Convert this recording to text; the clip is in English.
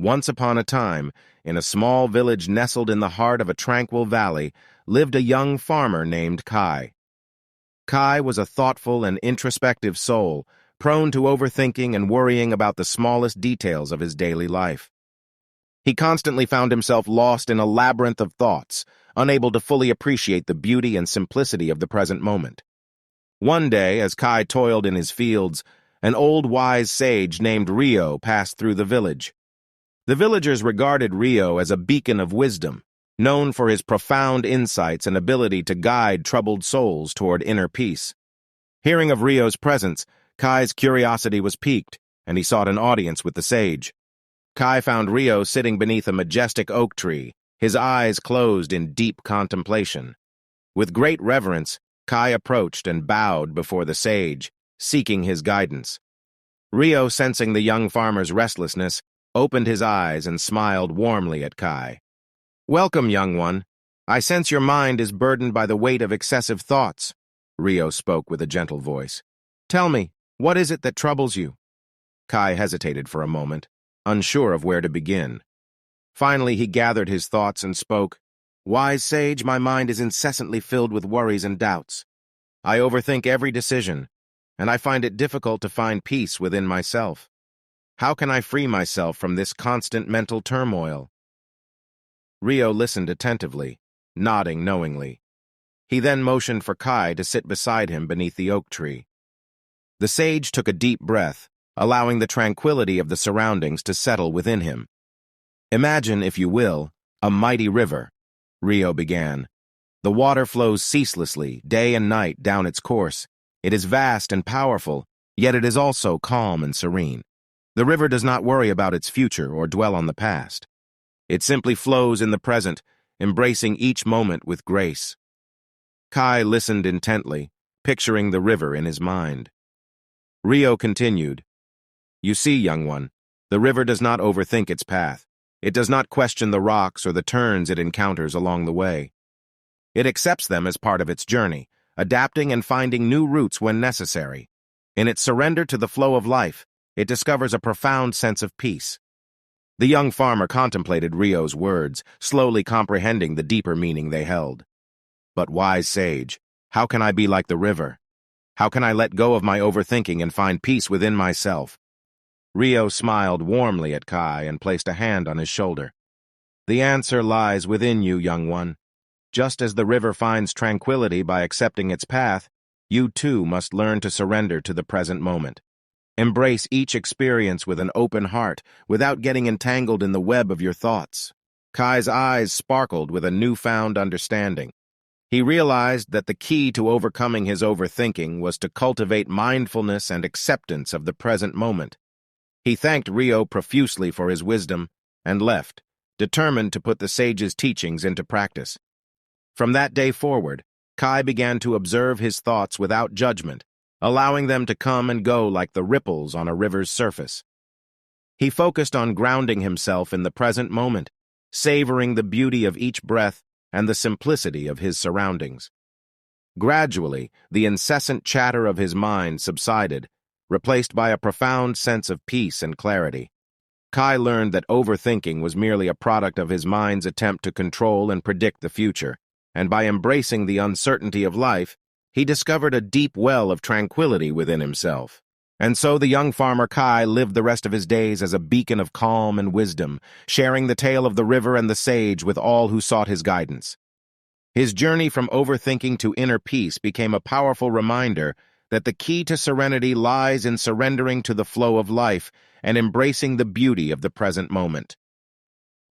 Once upon a time, in a small village nestled in the heart of a tranquil valley, lived a young farmer named Kai. Kai was a thoughtful and introspective soul, prone to overthinking and worrying about the smallest details of his daily life. He constantly found himself lost in a labyrinth of thoughts, unable to fully appreciate the beauty and simplicity of the present moment. One day, as Kai toiled in his fields, an old wise sage named Rio passed through the village. The villagers regarded Rio as a beacon of wisdom, known for his profound insights and ability to guide troubled souls toward inner peace. Hearing of Rio's presence, Kai's curiosity was piqued, and he sought an audience with the sage. Kai found Rio sitting beneath a majestic oak tree, his eyes closed in deep contemplation. With great reverence, Kai approached and bowed before the sage, seeking his guidance. Rio, sensing the young farmer's restlessness, opened his eyes and smiled warmly at Kai. "Welcome, young one. I sense your mind is burdened by the weight of excessive thoughts," Rio spoke with a gentle voice. "Tell me, what is it that troubles you?" Kai hesitated for a moment, unsure of where to begin. Finally, he gathered his thoughts and spoke. "Wise sage, my mind is incessantly filled with worries and doubts. I overthink every decision, and I find it difficult to find peace within myself. How can I free myself from this constant mental turmoil?" Rio listened attentively, nodding knowingly. He then motioned for Kai to sit beside him beneath the oak tree. The sage took a deep breath, allowing the tranquility of the surroundings to settle within him. "Imagine, if you will, a mighty river," Rio began. "The water flows ceaselessly, day and night, down its course. It is vast and powerful, yet it is also calm and serene. The river does not worry about its future or dwell on the past. It simply flows in the present, embracing each moment with grace." Kai listened intently, picturing the river in his mind. Rio continued, "You see, young one, the river does not overthink its path. It does not question the rocks or the turns it encounters along the way. It accepts them as part of its journey, adapting and finding new routes when necessary. In its surrender to the flow of life, it discovers a profound sense of peace." The young farmer contemplated Rio's words, slowly comprehending the deeper meaning they held. "But wise sage, how can I be like the river? How can I let go of my overthinking and find peace within myself?" Rio smiled warmly at Kai and placed a hand on his shoulder. "The answer lies within you, young one. Just as the river finds tranquility by accepting its path, you too must learn to surrender to the present moment. Embrace each experience with an open heart, without getting entangled in the web of your thoughts." Kai's eyes sparkled with a newfound understanding. He realized that the key to overcoming his overthinking was to cultivate mindfulness and acceptance of the present moment. He thanked Rio profusely for his wisdom and left, determined to put the sage's teachings into practice. From that day forward, Kai began to observe his thoughts without judgment, allowing them to come and go like the ripples on a river's surface. He focused on grounding himself in the present moment, savoring the beauty of each breath and the simplicity of his surroundings. Gradually, the incessant chatter of his mind subsided, replaced by a profound sense of peace and clarity. Kai learned that overthinking was merely a product of his mind's attempt to control and predict the future, and by embracing the uncertainty of life, he discovered a deep well of tranquility within himself. And so the young farmer Kai lived the rest of his days as a beacon of calm and wisdom, sharing the tale of the river and the sage with all who sought his guidance. His journey from overthinking to inner peace became a powerful reminder that the key to serenity lies in surrendering to the flow of life and embracing the beauty of the present moment.